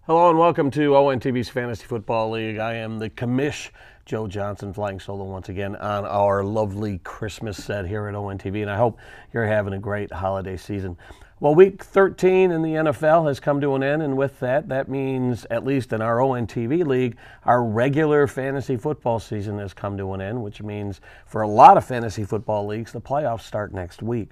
Hello and welcome to ONTV's Fantasy Football League. I am the commish, Joe Johnson, flying solo once again on our lovely Christmas set here at ONTV, and I hope you're having a great holiday season. Well, week 13 in the NFL has come to an end, and with that means, at least in our ONTV league, our regular fantasy football season has come to an end, which means for a lot of fantasy football leagues, the playoffs start next week.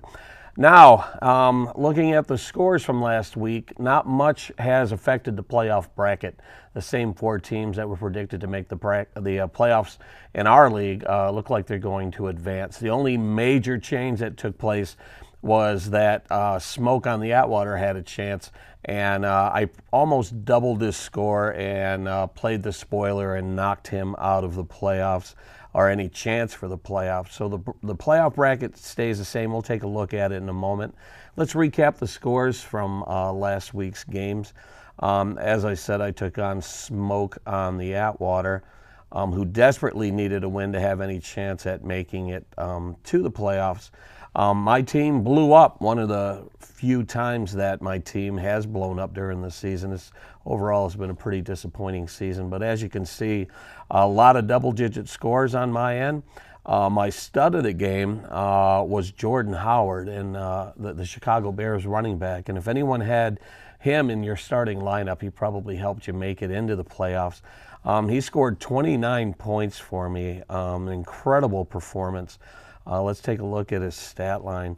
Now, looking at the scores from last week, not much has affected the playoff bracket. The same four teams that were predicted to make the playoffs in our league look like they're going to advance. The only major change that took place was that Smoke on the Atwater had a chance, and I almost doubled his score and played the spoiler and knocked him out of the playoffs, or any chance for the playoffs. So the playoff bracket stays the same. We'll take a look at it in a moment. Let's recap the scores from last week's games. As I said, I took on Smoke on the Atwater, who desperately needed a win to have any chance at making it to the playoffs. My team blew up, one of the few times that my team has blown up during the season. This overall has been a pretty disappointing season, but as you can see, a lot of double-digit scores on my end. My stud of the game was Jordan Howard, and the Chicago Bears running back. And if anyone had him in your starting lineup, he probably helped you make it into the playoffs. He scored 29 points for me, an incredible performance. Let's take a look at his stat line.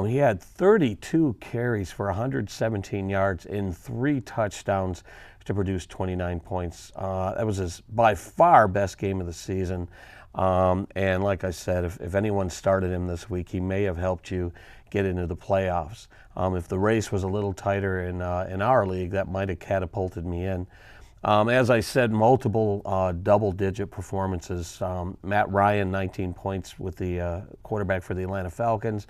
He had 32 carries for 117 yards and 3 touchdowns to produce 29 points. That was his by far best game of the season. And like I said, if anyone started him this week, he may have helped you get into the playoffs. If the race was a little tighter in our league, that might have catapulted me in. As I said, multiple double-digit performances. Matt Ryan, 19 points with the quarterback for the Atlanta Falcons.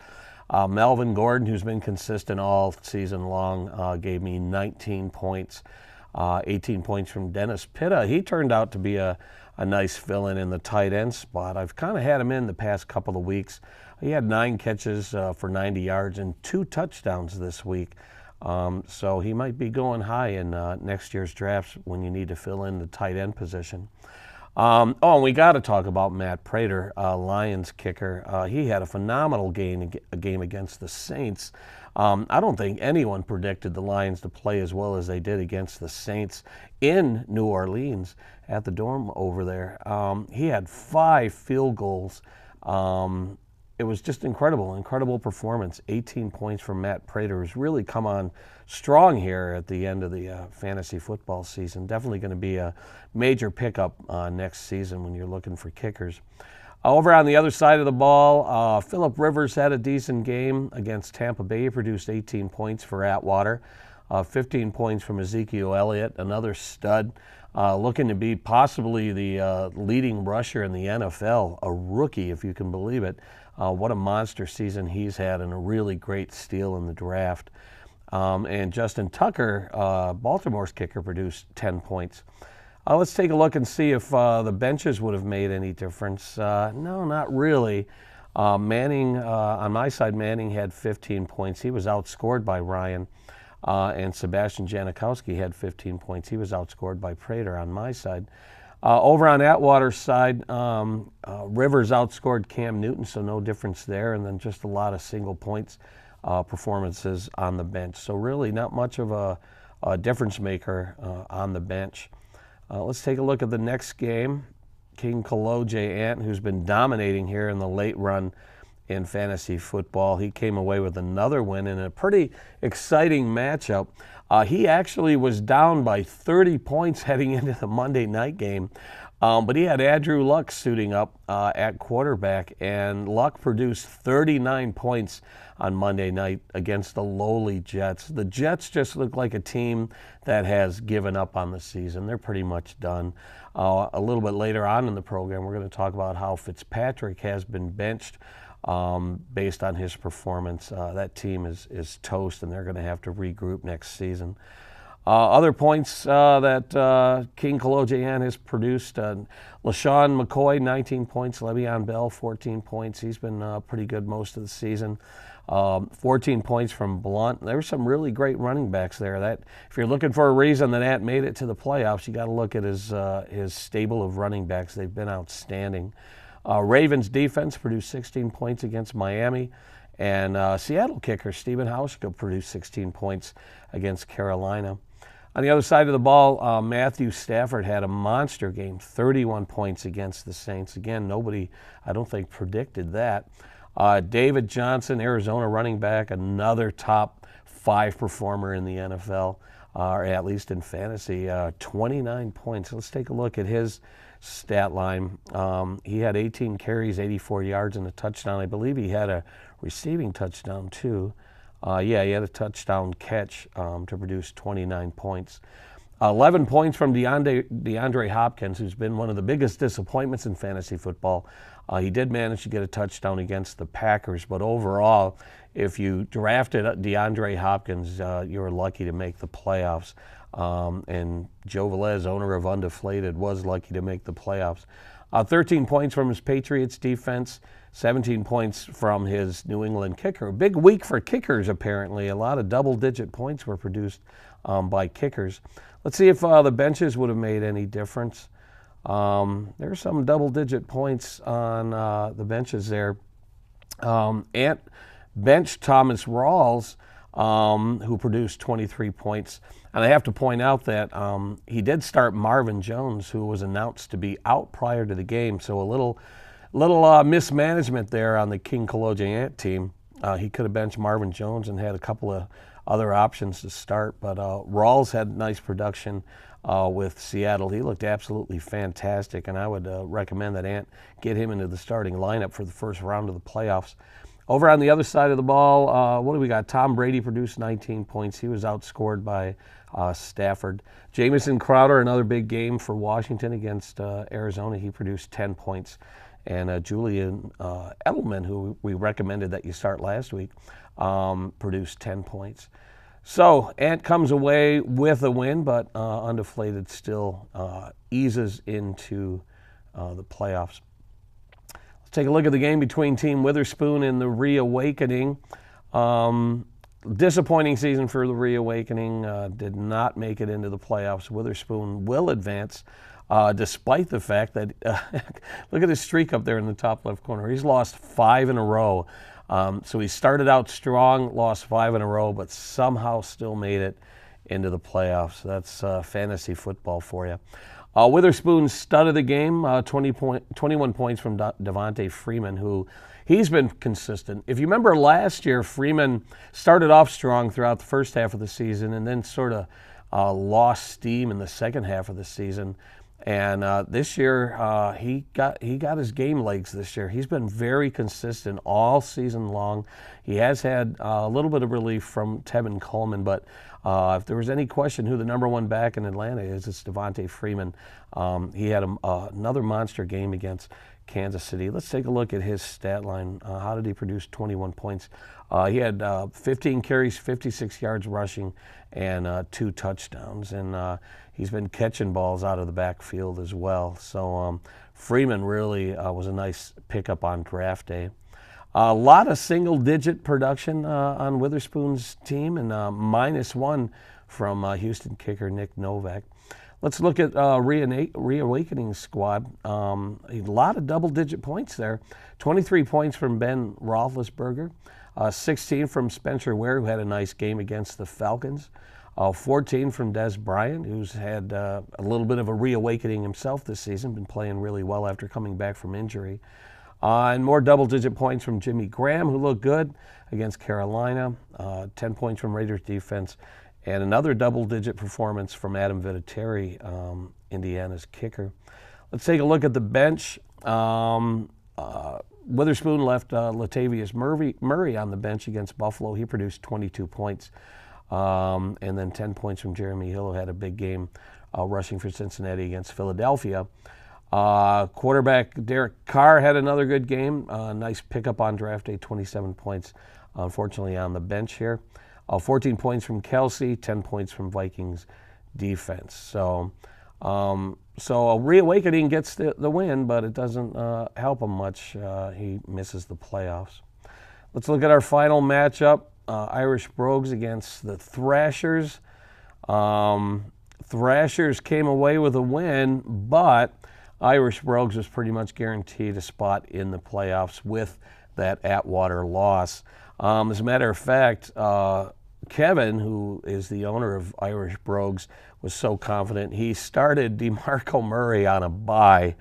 Melvin Gordon, who's been consistent all season long, gave me 19 points. 18 points from Dennis Pitta. He turned out to be a nice fill-in in the tight end spot. I've kind of had him in the past couple of weeks. He had 9 catches for 90 yards and 2 touchdowns this week. So he might be going high in next year's drafts when you need to fill in the tight end position. And we got to talk about Matt Prater, Lions kicker. He had a phenomenal game against the Saints. I don't think anyone predicted the Lions to play as well as they did against the Saints in New Orleans at the Dome over there. He had 5 field goals. It was just incredible performance. 18 points from Matt Prater, who's really come on strong here at the end of the fantasy football season. Definitely going to be a major pickup next season when you're looking for kickers. Over on the other side of the ball, Phillip Rivers had a decent game against Tampa Bay. He produced 18 points for Atwater, 15 points from Ezekiel Elliott, another stud. Looking to be possibly the leading rusher in the NFL, a rookie, if you can believe it. What a monster season he's had, and a really great steal in the draft. And Justin Tucker, Baltimore's kicker, produced 10 points. Let's take a look and see if the benches would have made any difference. No, not really. Manning, on my side, Manning had 15 points. He was outscored by Ryan. And Sebastian Janikowski had 15 points. He was outscored by Prater on my side. Over on Atwater's side, Rivers outscored Cam Newton, so no difference there, and then just a lot of single points performances on the bench. So really not much of a difference maker on the bench. Let's take a look at the next game. King Kaloje Ant, who's been dominating here in the late run in fantasy football. He came away with another win in a pretty exciting matchup. He actually was down by 30 points heading into the Monday night game, but he had Andrew Luck suiting up at quarterback, and Luck produced 39 points on Monday night against the lowly Jets. The Jets just look like a team that has given up on the season. They're pretty much done. A little bit later on in the program, we're going to talk about how Fitzpatrick has been benched based on his performance. That team is toast, and they're going to have to regroup next season. Other points that King Kalojian has produced, LaShawn McCoy, 19 points, Le'Veon Bell, 14 points. He's been pretty good most of the season. 14 points from Blunt. There were some really great running backs there. That if you're looking for a reason that Ant made it to the playoffs, you got to look at his stable of running backs. They've been outstanding. Ravens defense produced 16 points against Miami. And Seattle kicker Stephen Hauschka produced 16 points against Carolina. On the other side of the ball, Matthew Stafford had a monster game, 31 points against the Saints. Again, nobody, I don't think, predicted that. David Johnson, Arizona running back, another top 5 performer in the NFL, or at least in fantasy, 29 points. Let's take a look at his stat line. He had 18 carries, 84 yards, and a touchdown. I believe he had a receiving touchdown too. Yeah, he had a touchdown catch to produce 29 points. 11 points from DeAndre Hopkins, who's been one of the biggest disappointments in fantasy football. He did manage to get a touchdown against the Packers, but overall, if you drafted DeAndre Hopkins, you were lucky to make the playoffs. And Joe Velez, owner of Undeflated, was lucky to make the playoffs. 13 points from his Patriots defense, 17 points from his New England kicker. A big week for kickers, apparently. A lot of double-digit points were produced by kickers. Let's see if the benches would have made any difference. There's some double-digit points on the benches there. Ant benched Thomas Rawls, who produced 23 points. And I have to point out that he did start Marvin Jones, who was announced to be out prior to the game. So a little mismanagement there on the King Koloje Ant team. He could have benched Marvin Jones and had a couple of other options to start. But Rawls had nice production with Seattle. He looked absolutely fantastic, and I would recommend that Ant get him into the starting lineup for the first round of the playoffs. Over on the other side of the ball, what do we got? Tom Brady produced 19 points. He was outscored by Stafford. Jamison Crowder, another big game for Washington against Arizona. He produced 10 points. And Julian Edelman, who we recommended that you start last week, produced 10 points. So Ant comes away with a win, but Undeflated still eases into the playoffs. Take a look at the game between Team Witherspoon and the Reawakening. Disappointing season for the Reawakening. Did not make it into the playoffs. Witherspoon will advance, despite the fact that, look at his streak up there in the top left corner. He's lost 5 in a row. So he started out strong, lost 5 in a row, but somehow still made it into the playoffs. That's fantasy football for you. Witherspoon's stud of the game, 21 points from Devontae Freeman, who he's been consistent. If you remember last year, Freeman started off strong throughout the first half of the season and then sort of lost steam in the second half of the season. And this year, he got his game legs this year. He's been very consistent all season long. He has had a little bit of relief from Tevin Coleman, but if there was any question who the number one back in Atlanta is, it's Devontae Freeman. He had another monster game against Kansas City. Let's take a look at his stat line. How did he produce 21 points? He had 15 carries, 56 yards rushing, and 2 touchdowns. And he's been catching balls out of the backfield as well. So Freeman really was a nice pickup on draft day. A lot of single-digit production on Witherspoon's team, and -1 from Houston kicker Nick Novak. Let's look at Reawakening squad. A lot of double-digit points there. 23 points from Ben Roethlisberger, 16 from Spencer Ware, who had a nice game against the Falcons, 14 from Des Bryant, who's had a little bit of a reawakening himself this season, been playing really well after coming back from injury. And more double-digit points from Jimmy Graham, who looked good against Carolina. 10 points from Raiders defense. And another double-digit performance from Adam Vinatieri, Indiana's kicker. Let's take a look at the bench. Witherspoon left Latavius Murray on the bench against Buffalo. He produced 22 points. And then 10 points from Jeremy Hill, who had a big game rushing for Cincinnati against Philadelphia. Quarterback Derek Carr had another good game. Nice pickup on draft day, 27 points, unfortunately on the bench here. 14 points from Kelsey, 10 points from Vikings defense. So Reawakening gets the win, but it doesn't help him much. He misses the playoffs. Let's look at our final matchup, Irish Brogues against the Thrashers. Thrashers came away with a win, but Irish Brogues was pretty much guaranteed a spot in the playoffs with that Atwater loss. As a matter of fact, Kevin, who is the owner of Irish Brogues, was so confident. He started DeMarco Murray on a bye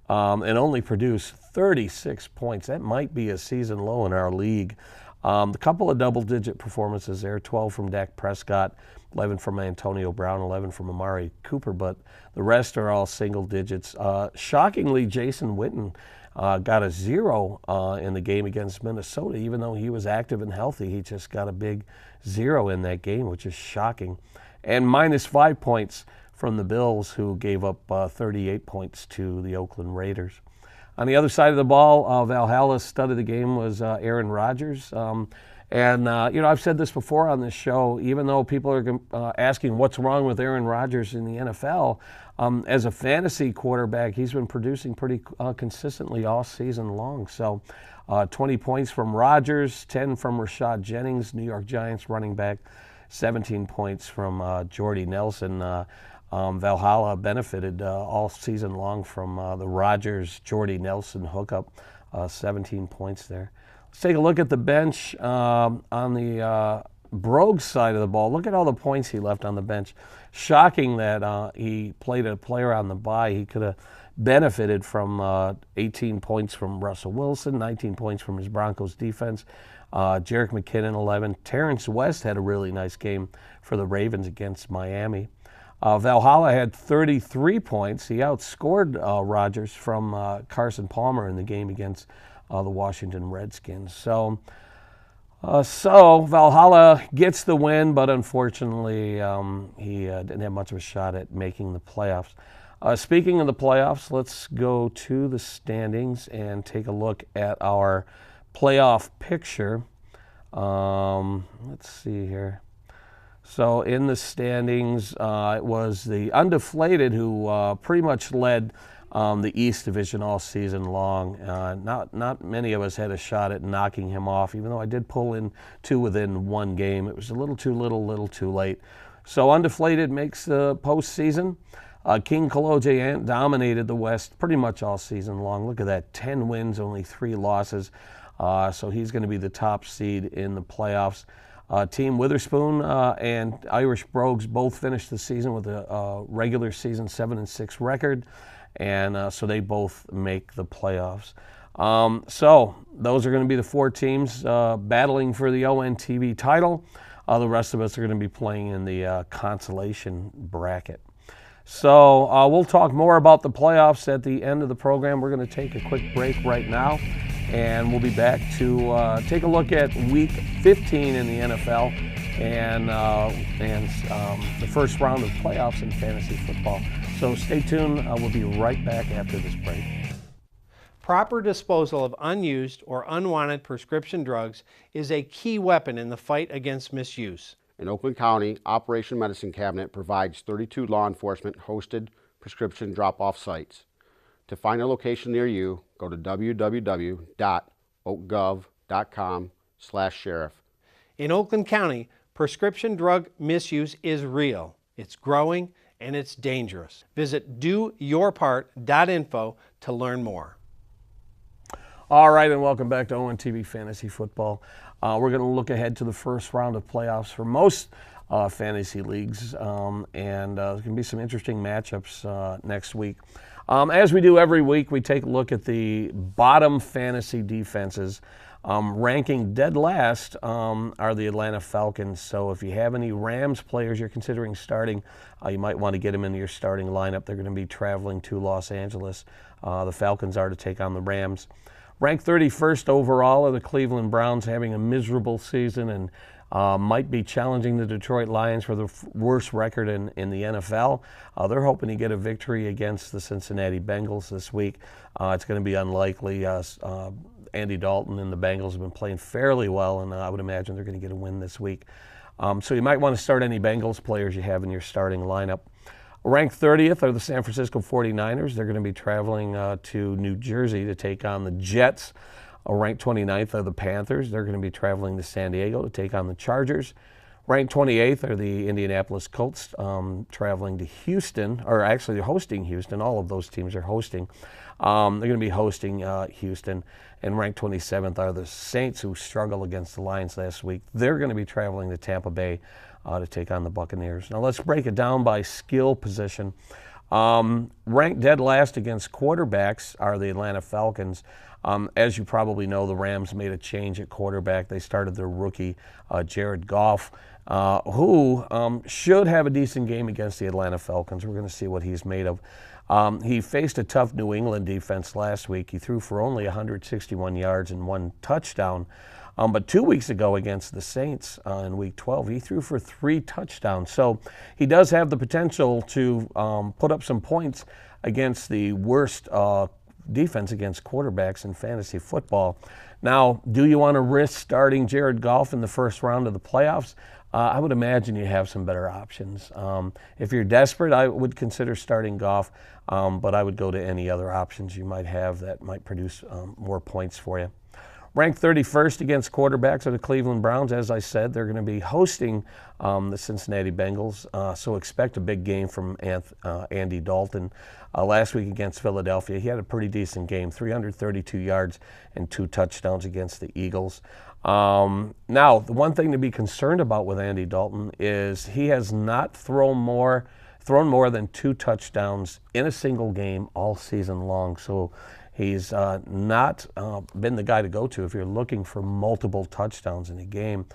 and only produced 36 points. That might be a season low in our league. A couple of double-digit performances there, 12 from Dak Prescott, 11 from Antonio Brown, 11 from Amari Cooper, but the rest are all single digits. Shockingly, Jason Witten got a 0 in the game against Minnesota. Even though he was active and healthy, he just got a big 0 in that game, which is shocking. And -5 points from the Bills, who gave up 38 points to the Oakland Raiders. On the other side of the ball, Valhalla's stud of the game was Aaron Rodgers. I've said this before on this show, even though people are asking what's wrong with Aaron Rodgers in the NFL, as a fantasy quarterback, he's been producing pretty consistently all season long. So 20 points from Rodgers, 10 from Rashad Jennings, New York Giants running back, 17 points from Jordy Nelson. Valhalla benefited all season long from the Rodgers-Jordy Nelson hookup, 17 points there. Let's take a look at the bench on the Brogues side of the ball. Look at all the points he left on the bench. Shocking that he played a player on the bye. He could have benefited from 18 points from Russell Wilson, 19 points from his Broncos defense. Jerick McKinnon, 11. Terrence West had a really nice game for the Ravens against Miami. Valhalla had 33 points. He outscored Rodgers from Carson Palmer in the game against the Washington Redskins. So Valhalla gets the win, but unfortunately he didn't have much of a shot at making the playoffs. Speaking of the playoffs, let's go to the standings and take a look at our playoff picture. Let's see here. So in the standings, it was the Undeflated who pretty much led the East Division all season long. Not many of us had a shot at knocking him off, even though I did pull in 2 within 1 game. It was a little too late. So Undeflated makes the postseason. King Kaloje dominated the West pretty much all season long. Look at that, 10 wins, only 3 losses. So he's going to be the top seed in the playoffs. Team Witherspoon and Irish Brogues both finished the season with a regular season 7-6 record, and so they both make the playoffs. So those are going to be the 4 teams battling for the ONTV title. The rest of us are going to be playing in the consolation bracket. So we'll talk more about the playoffs at the end of the program. We're going to take a quick break right now, and we'll be back to take a look at Week 15 in the NFL and the first round of playoffs in fantasy football. So stay tuned. We'll be right back after this break. Proper disposal of unused or unwanted prescription drugs is a key weapon in the fight against misuse. In Oakland County, Operation Medicine Cabinet provides 32 law enforcement-hosted prescription drop-off sites. To find a location near you, go to www.oakgov.com/sheriff. In Oakland County, prescription drug misuse is real. It's growing and it's dangerous. Visit doyourpart.info to learn more. All right, and welcome back to ONTV Fantasy Football. We're going to look ahead to the first round of playoffs for most fantasy leagues, and there's going to be some interesting matchups next week. As we do every week, we take a look at the bottom fantasy defenses. Ranking dead last are the Atlanta Falcons. So if you have any Rams players you're considering starting, you might want to get them into your starting lineup. They're going to be traveling to Los Angeles. The Falcons are to take on the Rams. Ranked 31st overall are the Cleveland Browns, having a miserable season and might be challenging the Detroit Lions for the worst record in the NFL. They're hoping to get a victory against the Cincinnati Bengals this week. It's going to be unlikely. Andy Dalton and the Bengals have been playing fairly well, and I would imagine they're going to get a win this week. So you might want to start any Bengals players you have in your starting lineup. Ranked 30th are the San Francisco 49ers. They're going to be traveling to New Jersey to take on the Jets. Ranked 29th are the Panthers. They're going to be traveling to San Diego to take on the Chargers. Ranked 28th are the Indianapolis Colts, traveling to Houston, or actually they're hosting Houston. All of those teams are hosting. They're going to be hosting Houston. And ranked 27th are the Saints, who struggled against the Lions last week. They're going to be traveling to Tampa Bay to take on the Buccaneers. Now let's break it down by skill position. Ranked dead last against quarterbacks are the Atlanta Falcons. As you probably know, the Rams made a change at quarterback. They started their rookie, Jared Goff, who should have a decent game against the Atlanta Falcons. We're going to see what he's made of. He faced a tough New England defense last week. He threw for only 161 yards and 1 touchdown. But 2 weeks ago against the Saints in Week 12, he threw for 3 touchdowns. So he does have the potential to put up some points against the worst defense against quarterbacks in fantasy football. Now, do you want to risk starting Jared Goff in the first round of the playoffs? I would imagine you have some better options. If you're desperate, I would consider starting Goff, but I would go to any other options you might have that might produce more points for you. Ranked 31st against quarterbacks are the Cleveland Browns. As I said, they're going to be hosting the Cincinnati Bengals, so expect a big game from Andy Dalton. Last week against Philadelphia, he had a pretty decent game, 332 yards and 2 touchdowns against the Eagles. Now, the one thing to be concerned about with Andy Dalton is he has not thrown more than 2 touchdowns in a single game all season long. So he's not been the guy to go to if you're looking for multiple touchdowns in a game.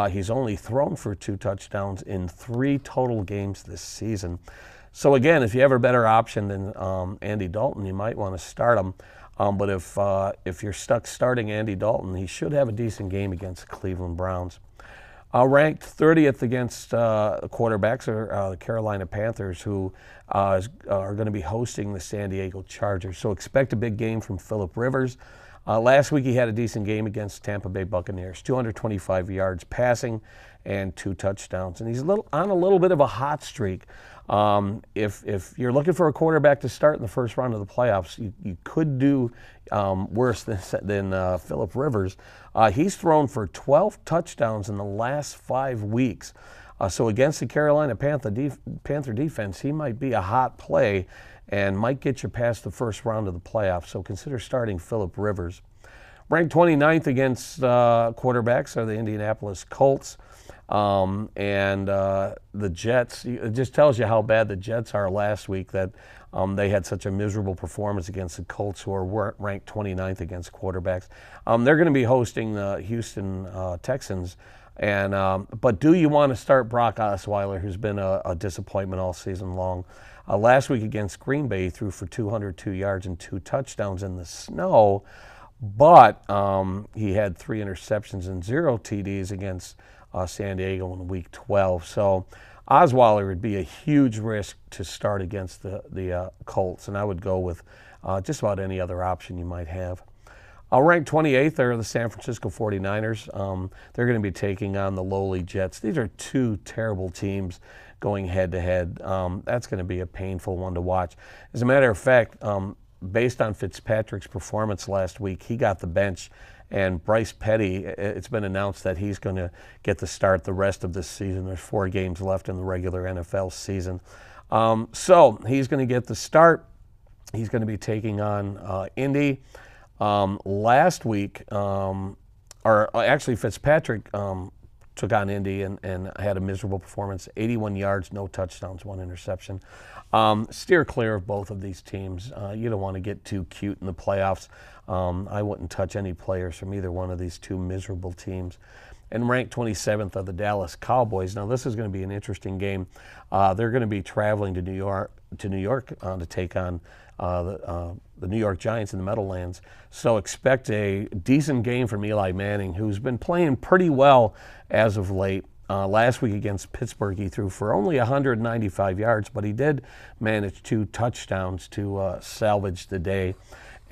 He's only thrown for 2 touchdowns in 3 total games this season. So again, if you have a better option than Andy Dalton, you might want to start him. But if you're stuck starting Andy Dalton, he should have a decent game against the Cleveland Browns. Ranked 30th against quarterbacks are the Carolina Panthers, who are going to be hosting the San Diego Chargers. So expect a big game from Phillip Rivers. Last week he had a decent game against Tampa Bay Buccaneers, 225 yards passing and 2 touchdowns. And he's on a little bit of a hot streak. If you're looking for a quarterback to start in the first round of the playoffs, you could do worse than Phillip Rivers. He's thrown for 12 touchdowns in the last 5 weeks. So against the Carolina Panther defense, he might be a hot play and might get you past the first round of the playoffs. So consider starting Phillip Rivers. Ranked 29th against quarterbacks are the Indianapolis Colts. And the Jets. It just tells you how bad the Jets are last week that they had such a miserable performance against the Colts, who are ranked 29th against quarterbacks. They're going to be hosting the Houston Texans. But do you want to start Brock Osweiler, who's been a disappointment all season long? Last week against Green Bay, he threw for 202 yards and 2 touchdowns in the snow, but he had 3 interceptions and 0 TDs against San Diego in Week 12. So Osweiler would be a huge risk to start against the Colts, and I would go with just about any other option you might have. Ranked 28th are the San Francisco 49ers. They're going to be taking on the lowly Jets. These are 2 terrible teams going head-to-head. That's going to be a painful one to watch. As a matter of fact, based on Fitzpatrick's performance last week, he got the bench. And Bryce Petty, it's been announced that he's going to get the start the rest of this season. There's 4 games left in the regular NFL season. So he's going to get the start. He's going to be taking on Indy. Last week, or actually Fitzpatrick took on Indy and had a miserable performance, 81 yards, no touchdowns, 1 interception. Steer clear of both of these teams. You don't want to get too cute in the playoffs. I wouldn't touch any players from either one of these 2 miserable teams. And ranked 27th are the Dallas Cowboys. Now this is going to be an interesting game. They're going to be traveling to New York to take on the New York Giants in the Meadowlands. So expect a decent game from Eli Manning, who's been playing pretty well as of late. Last week against Pittsburgh, he threw for only 195 yards, but he did manage 2 touchdowns to salvage the day.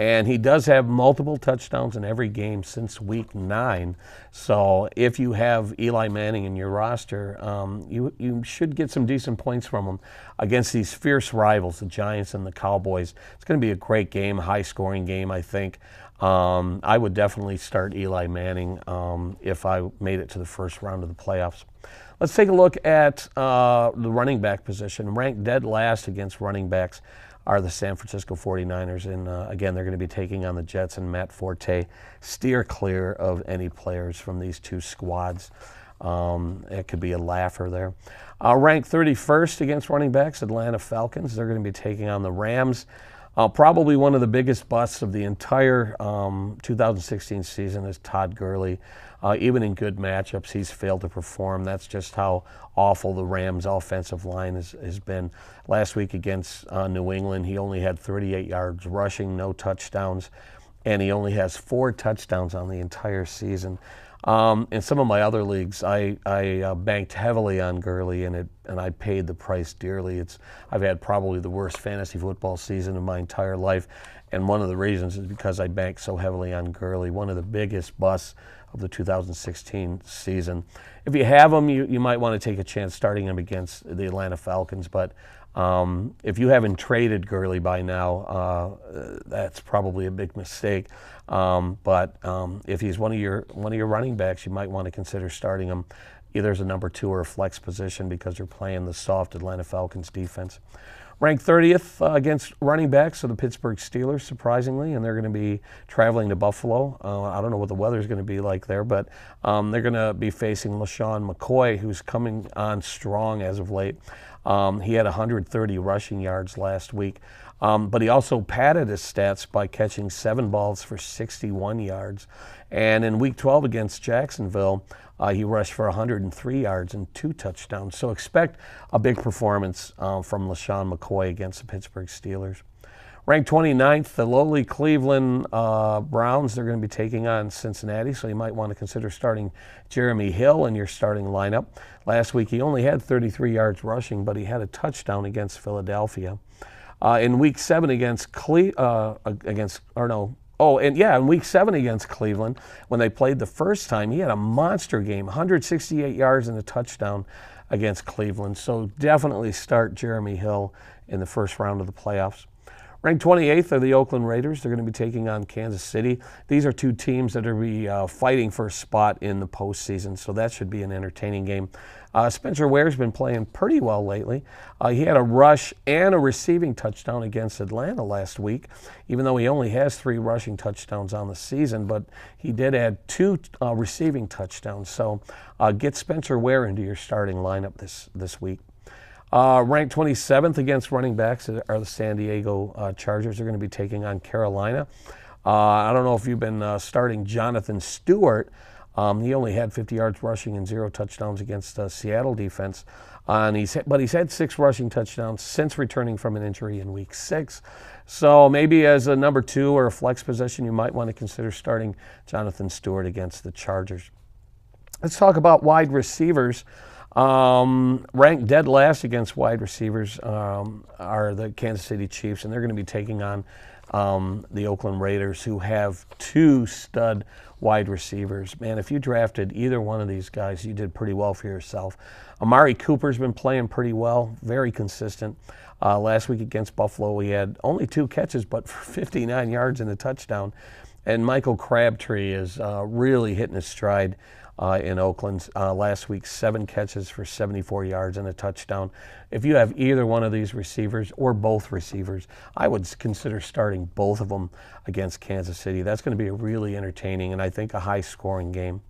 And he does have multiple touchdowns in every game since Week 9. So if you have Eli Manning in your roster, you should get some decent points from him against these fierce rivals, the Giants and the Cowboys. It's going to be a great game, high-scoring game, I think. I would definitely start Eli Manning if I made it to the first round of the playoffs. Let's take a look at the running back position. Ranked dead last against running backs are the San Francisco 49ers. And again, they're going to be taking on the Jets and Matt Forte. Steer clear of any players from these two squads. It could be a laugher there. Ranked 31st against running backs, Atlanta Falcons. They're going to be taking on the Rams. Probably one of the biggest busts of the entire 2016 season is Todd Gurley. Even in good matchups, he's failed to perform. That's just how awful the Rams' offensive line has been. Last week against New England, he only had 38 yards rushing, no touchdowns, and he only has 4 touchdowns on the entire season. In some of my other leagues, I banked heavily on Gurley, and I paid the price dearly. I've had probably the worst fantasy football season of my entire life, and one of the reasons is because I banked so heavily on Gurley, one of the biggest busts of the 2016 season. If you have him, you might want to take a chance starting him against the Atlanta Falcons, but if you haven't traded Gurley by now, that's probably a big mistake. But if he's one of your running backs, you might want to consider starting him either as a number 2 or a flex position because you're playing the soft Atlanta Falcons defense. Ranked 30th against running backs are the Pittsburgh Steelers, surprisingly, and they're going to be traveling to Buffalo. I don't know what the weather's going to be like there, but they're going to be facing LaShawn McCoy, who's coming on strong as of late. He had 130 rushing yards last week, but he also padded his stats by catching 7 balls for 61 yards. And in Week 12 against Jacksonville, he rushed for 103 yards and 2 touchdowns. So expect a big performance from LaShawn McCoy against the Pittsburgh Steelers. Ranked 29th, the lowly Cleveland Browns. They're going to be taking on Cincinnati, so you might want to consider starting Jeremy Hill in your starting lineup. Last week he only had 33 yards rushing, but he had a touchdown against Philadelphia. In Week 7 against in Week 7 against Cleveland, when they played the first time, he had a monster game, 168 yards and a touchdown against Cleveland. So definitely start Jeremy Hill in the first round of the playoffs. Ranked 28th are the Oakland Raiders. They're going to be taking on Kansas City. These are two teams that are going to be fighting for a spot in the postseason, so that should be an entertaining game. Spencer Ware's been playing pretty well lately. He had a rush and a receiving touchdown against Atlanta last week, even though he only has 3 rushing touchdowns on the season, but he did add 2 receiving touchdowns. So get Spencer Ware into your starting lineup this week. Ranked 27th against running backs are the San Diego Chargers. They're going to be taking on Carolina. I don't know if you've been starting Jonathan Stewart. He only had 50 yards rushing and 0 touchdowns against the Seattle defense. But he's had 6 rushing touchdowns since returning from an injury in Week 6. So maybe as a number 2 or a flex position, you might want to consider starting Jonathan Stewart against the Chargers. Let's talk about wide receivers. Ranked dead last against wide receivers are the Kansas City Chiefs, and they're going to be taking on the Oakland Raiders, who have 2 stud wide receivers. Man, if you drafted either one of these guys, you did pretty well for yourself. Amari Cooper's been playing pretty well, very consistent. Last week against Buffalo, he had only 2 catches, but for 59 yards and a touchdown. And Michael Crabtree is really hitting his stride in Oakland. Last week, 7 catches for 74 yards and a touchdown. If you have either one of these receivers or both receivers, I would consider starting both of them against Kansas City. That's going to be a really entertaining and I think a high-scoring game.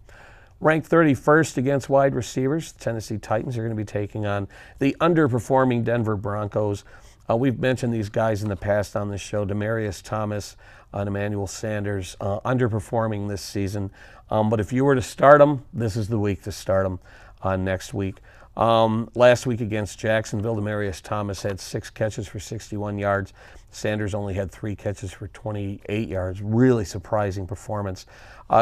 Ranked 31st against wide receivers, the Tennessee Titans are going to be taking on the underperforming Denver Broncos. We've mentioned these guys in the past on this show, Demaryius Thomas and Emmanuel Sanders, underperforming this season. But if you were to start them, this is the week to start them next week. Last week against Jacksonville, Demaryius Thomas had 6 catches for 61 yards. Sanders only had 3 catches for 28 yards. Really surprising performance.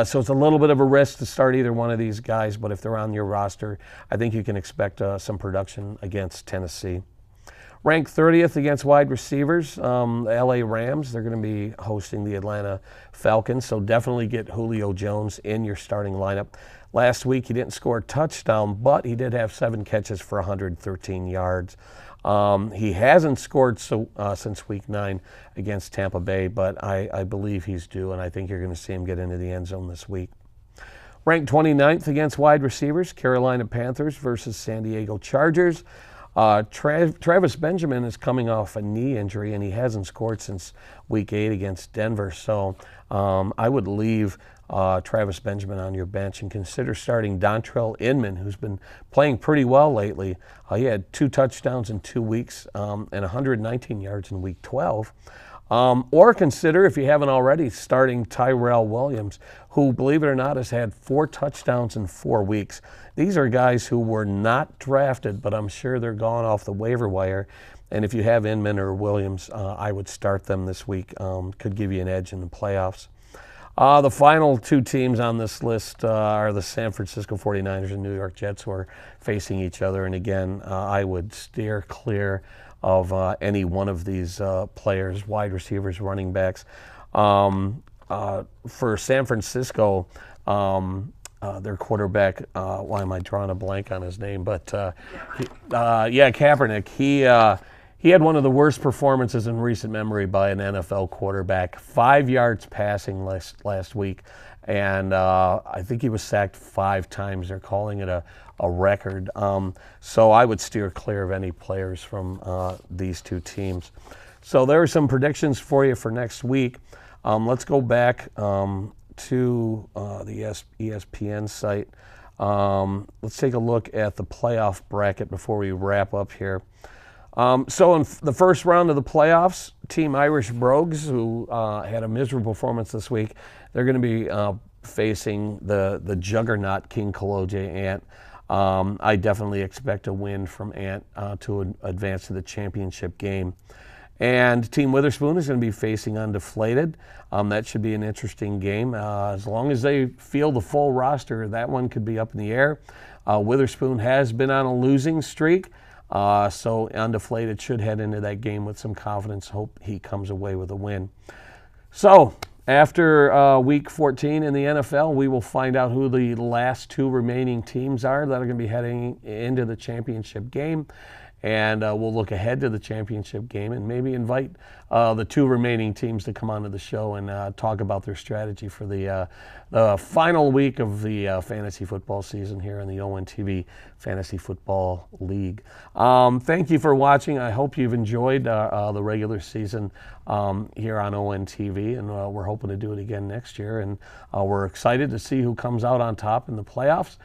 So it's a little bit of a risk to start either one of these guys, but if they're on your roster, I think you can expect some production against Tennessee. Ranked 30th against wide receivers, the LA Rams. They're going to be hosting the Atlanta Falcons, so definitely get Julio Jones in your starting lineup. Last week he didn't score a touchdown, but he did have 7 catches for 113 yards. He hasn't scored since Week 9 against Tampa Bay, but I believe he's due, and I think you're going to see him get into the end zone this week. Ranked 29th against wide receivers, Carolina Panthers versus San Diego Chargers. Travis Benjamin is coming off a knee injury, and he hasn't scored since Week 8 against Denver. So I would leave Travis Benjamin on your bench and consider starting Dontrell Inman, who's been playing pretty well lately. He had 2 touchdowns in 2 weeks and 119 yards in Week 12. Or consider, if you haven't already, starting Tyrell Williams, who, believe it or not, has had 4 touchdowns in 4 weeks. These are guys who were not drafted, but I'm sure they're gone off the waiver wire. And if you have Inman or Williams, I would start them this week. Could give you an edge in the playoffs. The final 2 teams on this list are the San Francisco 49ers and New York Jets, who are facing each other. And again, I would steer clear of any one of these players, wide receivers, running backs. For San Francisco, their quarterback, why am I drawing a blank on his name? But Kaepernick. He had one of the worst performances in recent memory by an NFL quarterback. 5 yards passing last week, and I think he was sacked 5 times. They're calling it a record. So I would steer clear of any players from these 2 teams. So there are some predictions for you for next week. Let's go back to the ESPN site. Let's take a look at the playoff bracket before we wrap up here. So in the first round of the playoffs, Team Irish Brogues, who had a miserable performance this week, they're going to be facing the juggernaut King Koloje Ant. I definitely expect a win from Ant to advance to the championship game. And Team Witherspoon is going to be facing Undeflated. That should be an interesting game. As long as they field the full roster, that one could be up in the air. Witherspoon has been on a losing streak, so Undeflated should head into that game with some confidence. Hope he comes away with a win. So after Week 14 in the NFL, we will find out who the last 2 remaining teams are that are going to be heading into the championship game. And we'll look ahead to the championship game and maybe invite the 2 remaining teams to come onto the show and talk about their strategy for the final week of the fantasy football season here in the ONTV Fantasy Football League. Thank you for watching. I hope you've enjoyed the regular season here on ONTV, and we're hoping to do it again next year. And we're excited to see who comes out on top in the playoffs.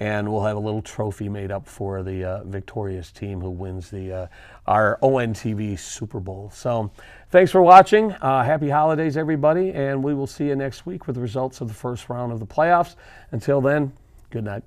And we'll have a little trophy made up for the victorious team who wins our ONTV Super Bowl. So thanks for watching. Happy holidays, everybody. And we will see you next week with the results of the first round of the playoffs. Until then, good night.